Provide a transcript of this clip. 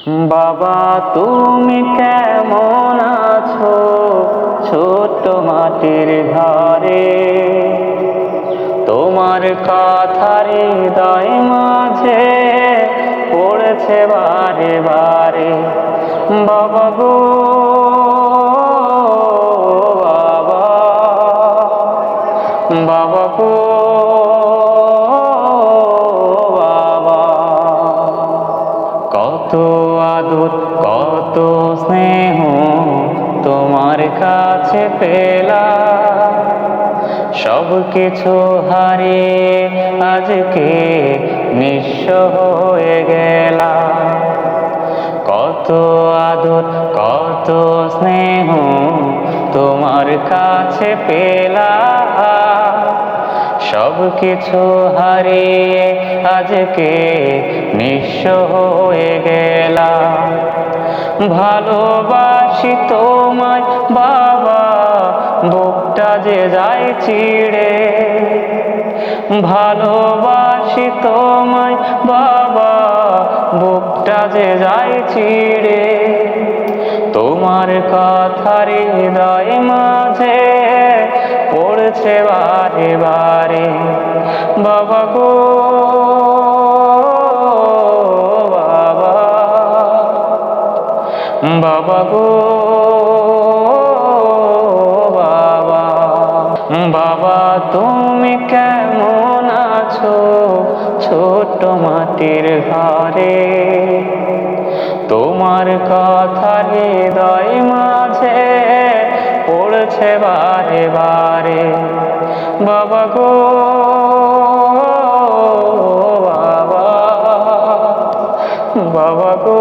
বাবা তুমি কেমন আছো ছোট্ট মাটির ঘরে? তোমার কথা হৃদয় মাঝে পড়েছে বারে বারে। বাবা গো বাবা, বাবা গো বাবা। কত আদর কত স্নেহ তোমার কাছে পেলাম, সব কিছু হারিয়ে আজকে নিঃস্ব হয়ে গেলাম। কত আদর কত স্নেহ তোমার কাছে পেলাম, সব কিছু হারিয়ে আজকে নিঃস্ব হয়ে গেলাম। ভালোবাসি তোমায় বাবা, বুকটা যে যায় চিড়ে। ভালোবাসি তোমায় বাবা, বুকটা যে যায় চিড়ে। তোমার কথা হৃদয় মাঝে পড়ছে বারে বারে। বাবা গো বাবা, বাবা গো বাবা। বাবা তুমি কেমন আছো ছোট্ট মাটির ঘরে? তোমার কথা হৃদয় মাঝে পড়ছে বারে বারে। বাবা গো বাবা, বাবা গো